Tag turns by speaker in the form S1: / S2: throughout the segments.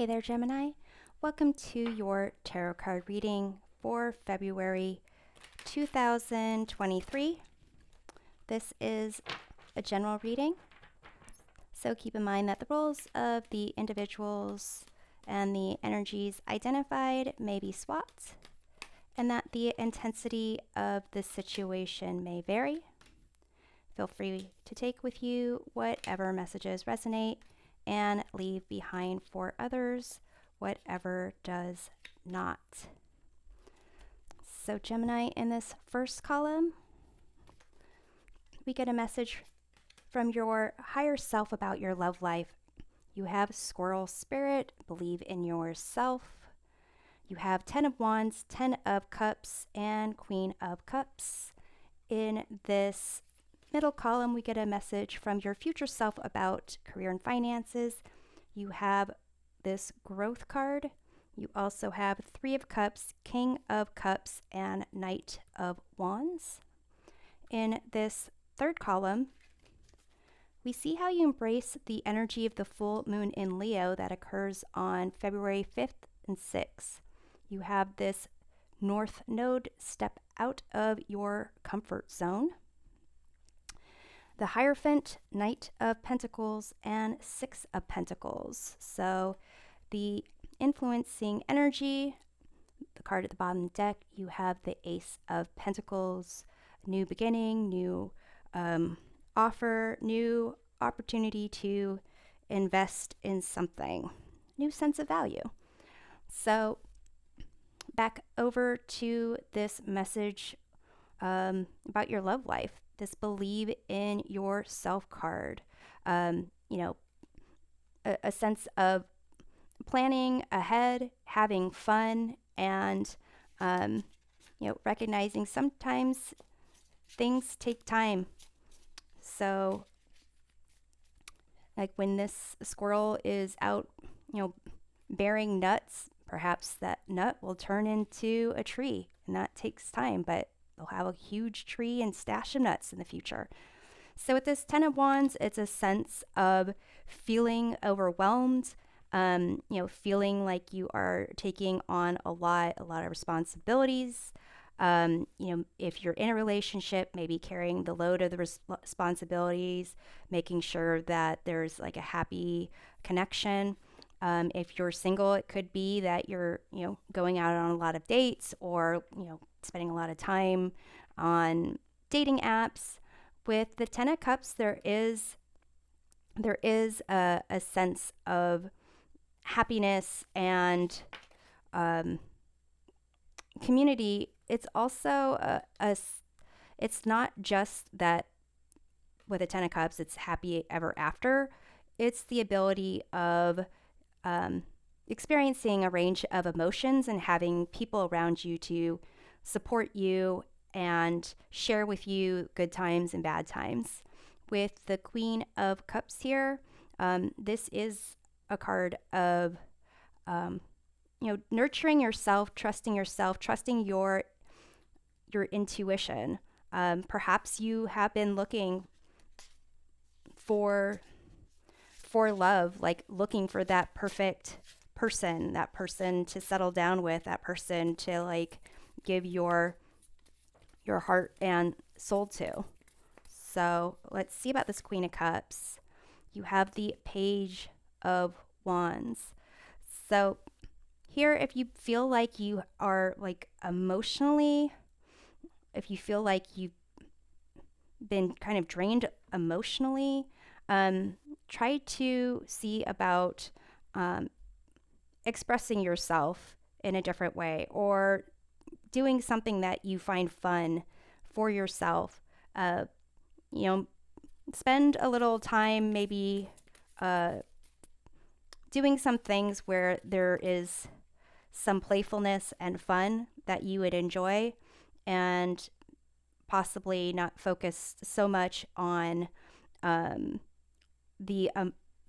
S1: Hey there, Gemini. Welcome to your tarot card reading for February 2023. This is a general reading, so keep in mind that the roles of the individuals and the energies identified may be swapped, and that the intensity of the situation may vary. Feel free to take with you whatever messages resonate and leave behind for others whatever does not. So Gemini, in this first column, we get a message from your higher self about your love life. You have squirrel spirit, believe in yourself. You have 10 of Wands, 10 of Cups, and Queen of Cups. In this middle column, we get a message from your future self about career and finances. You have this growth card. You also have 3 of Cups, King of Cups, and Knight of Wands. In this third column, we see how you embrace the energy of the full moon in Leo that occurs on February 5th and 6th. You have this North Node step out of your comfort zone. The Hierophant, Knight of Pentacles, and 6 of Pentacles. So the influencing energy, the card at the bottom of the deck, you have the Ace of Pentacles, new beginning, new offer, new opportunity to invest in something, new sense of value. So back over to this message about your love life, this believe in yourself card, a sense of planning ahead, having fun, and recognizing sometimes things take time. So like when this squirrel is out, bearing nuts, perhaps that nut will turn into a tree, and that takes time, but they'll have a huge tree and stash of nuts in the future. So with this 10 of Wands, it's a sense of feeling overwhelmed, feeling like you are taking on a lot of responsibilities. If you're in a relationship, maybe carrying the load of the responsibilities, making sure that there's like a happy connection. If you're single, it could be that you're, going out on a lot of dates or, spending a lot of time on dating apps. With the 10 of Cups, there is a sense of happiness and community. It's also it's not just that with a 10 of Cups, it's happy ever after. It's the ability of experiencing a range of emotions and having people around you to support you and share with you good times and bad times. With the Queen of Cups here, this is a card of nurturing yourself, trusting your intuition. Perhaps you have been looking for love, like looking for that perfect person, that person to settle down with, that person to like give your heart and soul to. So let's see about this Queen of Cups. You have the Page of Wands. So here, if you feel like you are like emotionally, if you feel like you've been kind of drained emotionally, try to see about expressing yourself in a different way, or doing something that you find fun for yourself. Spend a little time maybe doing some things where there is some playfulness and fun that you would enjoy, and possibly not focus so much on the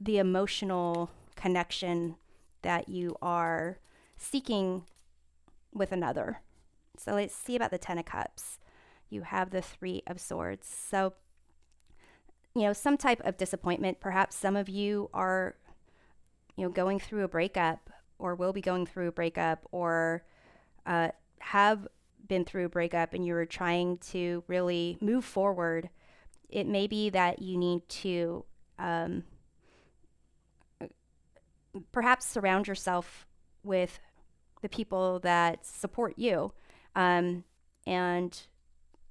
S1: emotional connection that you are seeking with another. So let's see about the 10 of Cups. You have the 3 of Swords. So, some type of disappointment. Perhaps some of you are going through a breakup, or will be going through a breakup, or have been through a breakup and you're trying to really move forward, it may be that you need to perhaps surround yourself with the people that support you, and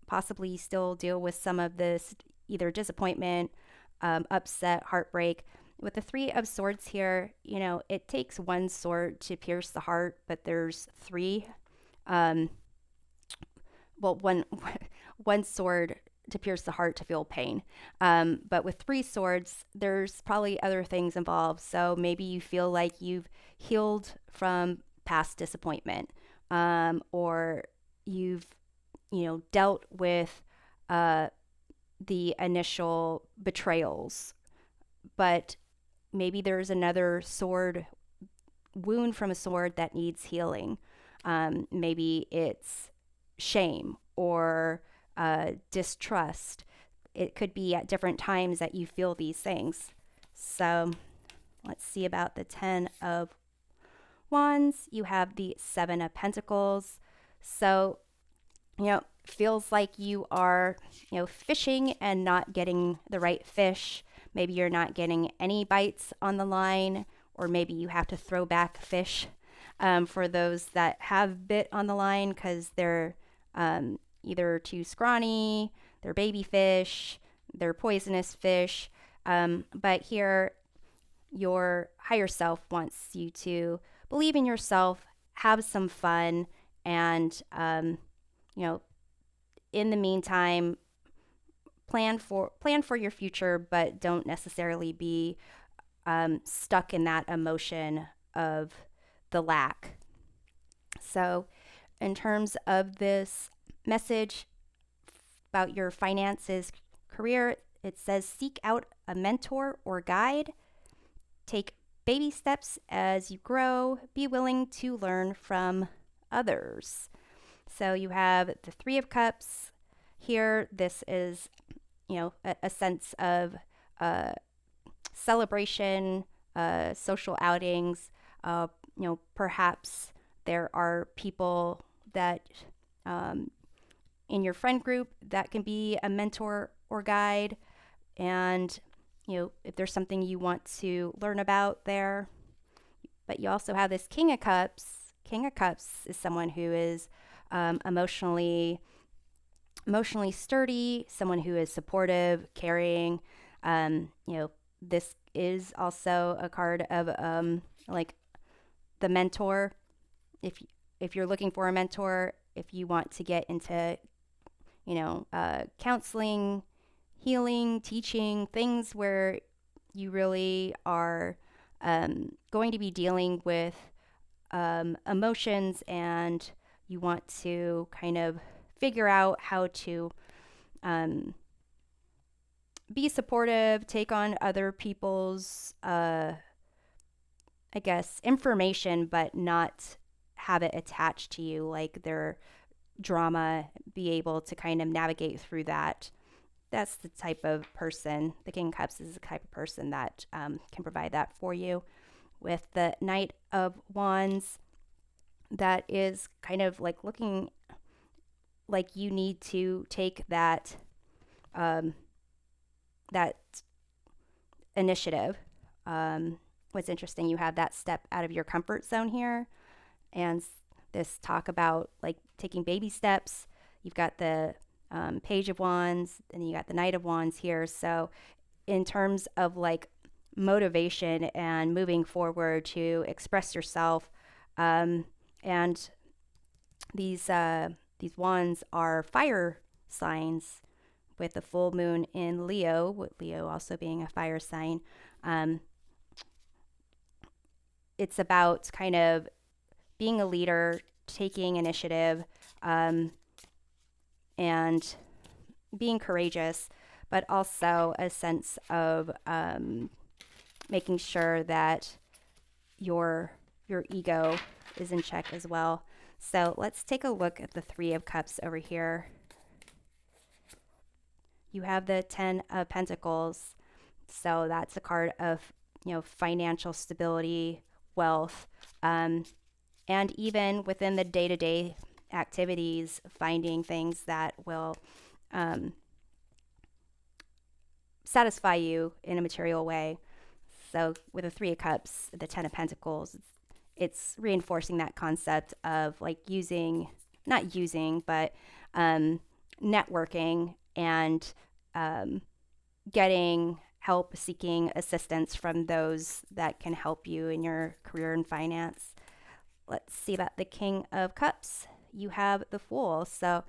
S1: possibly still deal with some of this either disappointment, upset, heartbreak. With the Three of Swords here, it takes one sword to pierce the heart, but there's three. Um, well, one one sword to pierce the heart to feel pain. But with three swords, there's probably other things involved. So maybe you feel like you've healed from past disappointment, or you've dealt with the initial betrayals, but maybe there's another sword wound from a sword that needs healing. Maybe it's shame or distrust. It could be at different times that you feel these things. So let's see about the 10 of Wands. You have the 7 of Pentacles. So, feels like you are, fishing and not getting the right fish. Maybe you're not getting any bites on the line, or maybe you have to throw back fish for those that have bit on the line because they're either too scrawny, they're baby fish, they're poisonous fish. But here, your higher self wants you to believe in yourself, have some fun, and, in the meantime, plan for your future, but don't necessarily be stuck in that emotion of the lack. So in terms of this message about your finances, career, it says seek out a mentor or guide. Take baby steps as you grow. Be willing to learn from others. So you have the Three of Cups here. This is, a sense of celebration, social outings. Perhaps there are people that in your friend group that can be a mentor or guide. And, if there's something you want to learn about there. But you also have this King of Cups. King of Cups is someone who is emotionally sturdy, someone who is supportive, caring. This is also a card of like the mentor. If you're looking for a mentor, if you want to get into counseling, healing, teaching, things where you really are going to be dealing with emotions, and you want to kind of figure out how to be supportive, take on other people's, information, but not have it attached to you, like their drama, be able to kind of navigate through that. That's the type of person. The King of Cups is the type of person that can provide that for you. With the Knight of Wands, that is kind of like looking like you need to take that that initiative. What's interesting, you have that step out of your comfort zone here, and this talk about like taking baby steps. You've got the Page of Wands, and you got the Knight of Wands here. So in terms of like motivation and moving forward to express yourself, and these wands are fire signs, with the full moon in Leo, with Leo also being a fire sign. It's about kind of being a leader, taking initiative, and being courageous, but also a sense of making sure that your ego is in check as well. So let's take a look at the Three of Cups over here. You have the 10 of Pentacles. So that's a card of financial stability, wealth, and even within the day-to-day activities, finding things that will satisfy you in a material way. So with the Three of Cups, the Ten of Pentacles, it's reinforcing that concept of like not using, but networking and getting help, seeking assistance from those that can help you in your career and finance. Let's see about the King of Cups. You have the Fool. So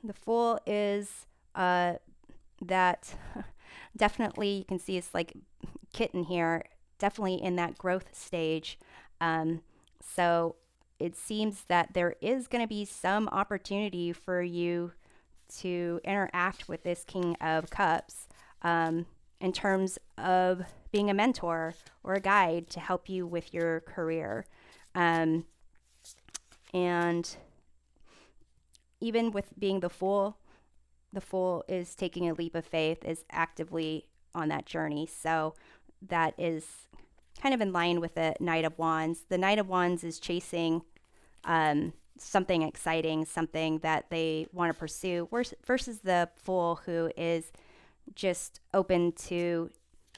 S1: the Fool is that definitely, you can see it's like kitten here, definitely in that growth stage. So it seems that there is going to be some opportunity for you to interact with this King of Cups in terms of being a mentor or a guide to help you with your career. And even with being the Fool is taking a leap of faith, is actively on that journey. So that is kind of in line with the Knight of Wands. The Knight of Wands is chasing something exciting, something that they want to pursue, versus the Fool, who is just open to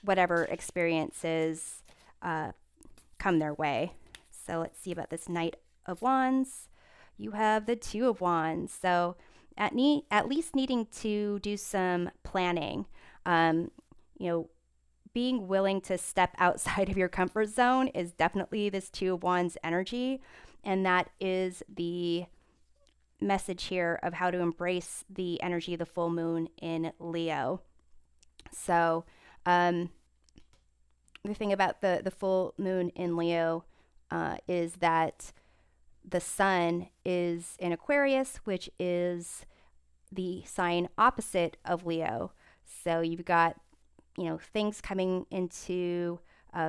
S1: whatever experiences come their way. So let's see about this Knight of Wands. You have the Two of Wands. So at least needing to do some planning, being willing to step outside of your comfort zone is definitely this Two of Wands energy. And that is the message here of how to embrace the energy of the full moon in Leo. So the thing about the full moon in Leo is that the sun is in Aquarius, which is the sign opposite of Leo. So you've got, things coming into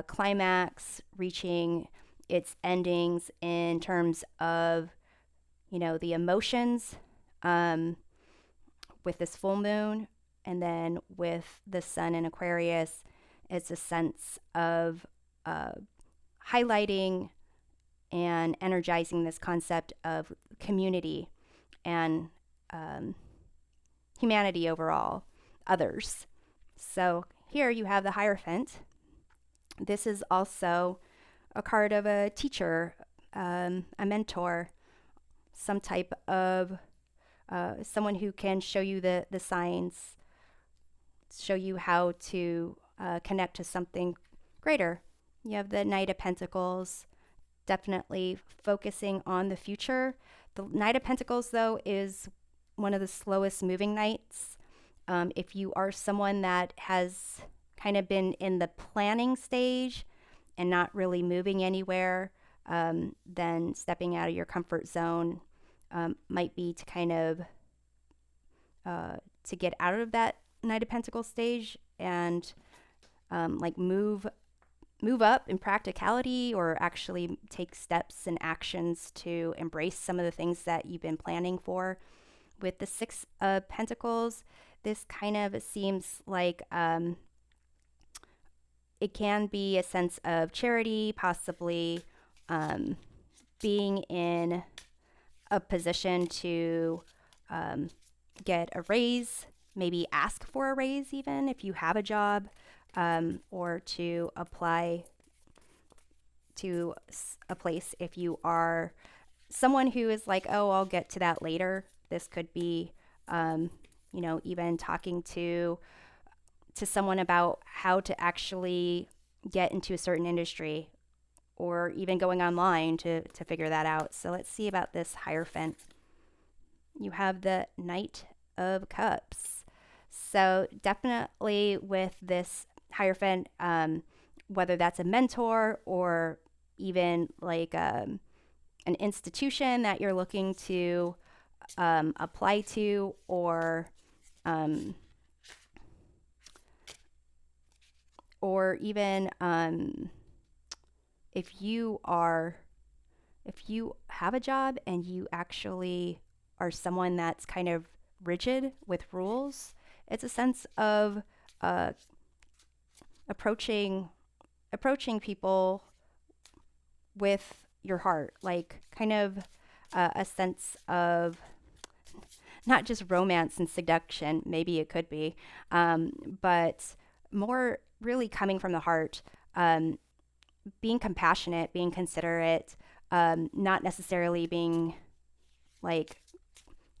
S1: climax, reaching its endings in terms of, the emotions with this full moon. And then with the sun in Aquarius, it's a sense of highlighting and energizing this concept of community and humanity overall, others. So here you have the Hierophant. This is also a card of a teacher, a mentor, some type of someone who can show you the signs, show you how to connect to something greater. You have the Knight of Pentacles, definitely focusing on the future. The Knight of Pentacles, though, is one of the slowest moving knights. If you are someone that has kind of been in the planning stage and not really moving anywhere, then stepping out of your comfort zone might be to kind of to get out of that Knight of Pentacles stage and move up in practicality, or actually take steps and actions to embrace some of the things that you've been planning for. With the Six of Pentacles, this kind of seems like it can be a sense of charity, possibly being in a position to get a raise, maybe ask for a raise even if you have a job, or to apply to a place if you are someone who is like, oh, I'll get to that later. This could be, even talking to someone about how to actually get into a certain industry, or even going online to figure that out. So let's see about this Hierophant. You have the Knight of Cups. So definitely with this Hierophant, whether that's a mentor or even like an institution that you're looking to apply to, or even if you have a job and you actually are someone that's kind of rigid with rules, it's a sense of approaching approaching people with your heart, like kind of a sense of not just romance and seduction, maybe it could be, but more really coming from the heart, being compassionate, being considerate, not necessarily being like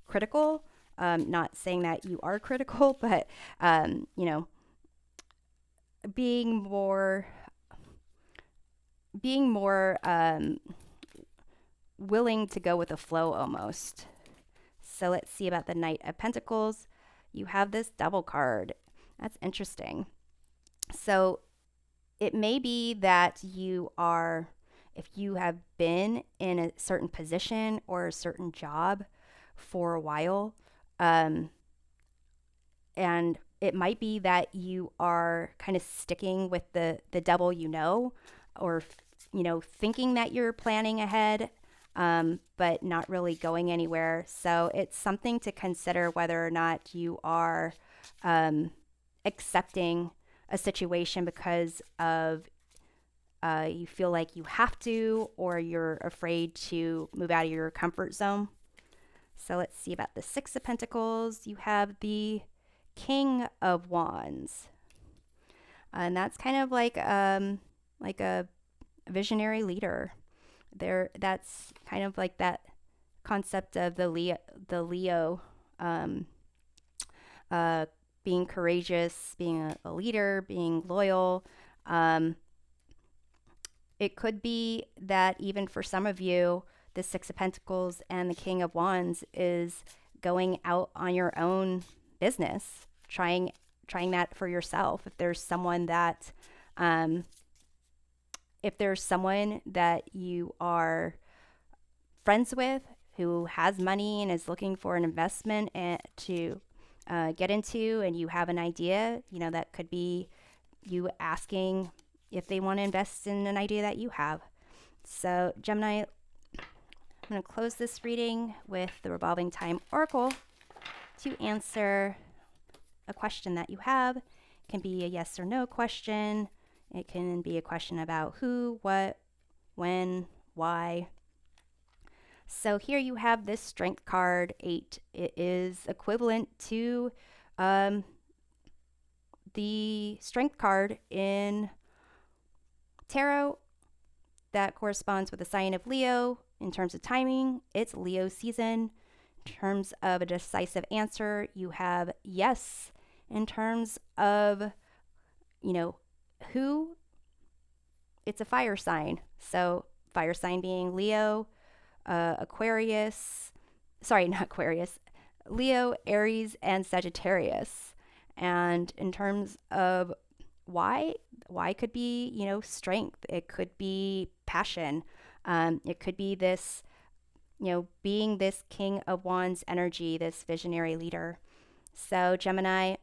S1: critical. Not saying that you are critical, but you know, being more willing to go with the flow almost. So let's see about the Knight of Pentacles. You have this double card. That's interesting. So it may be that if you have been in a certain position or a certain job for a while, and it might be that you are kind of sticking with the double, or, thinking that you're planning ahead, but not really going anywhere. So it's something to consider whether or not you are accepting a situation because of you feel like you have to, or you're afraid to move out of your comfort zone. So let's see about the Six of Pentacles. You have the King of Wands. And that's kind of like a visionary leader. That's kind of like that concept of the Leo being courageous, being a leader, being loyal. It could be that even for some of you, the Six of Pentacles and the King of Wands is going out on your own business, trying that for yourself. If there's someone that you are friends with who has money and is looking for an investment to get into, and you have an idea, that could be you asking if they want to invest in an idea that you have. So Gemini, I'm going to close this reading with the Revolving Time Oracle to answer a question that you have. It can be a yes or no question. It can be a question about who, what, when, why. So here you have this Strength card, 8. It is equivalent to the Strength card in Tarot that corresponds with the sign of Leo. In terms of timing, it's Leo season. In terms of a decisive answer, you have yes. In terms of, who, it's a fire sign. So fire sign being Leo, Leo, Aries, and Sagittarius. And in terms of why could be, strength. It could be passion. It could be this, being this King of Wands energy, this visionary leader. So Gemini,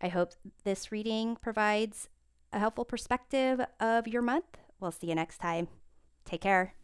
S1: I hope this reading provides a helpful perspective of your month. We'll see you next time. Take care.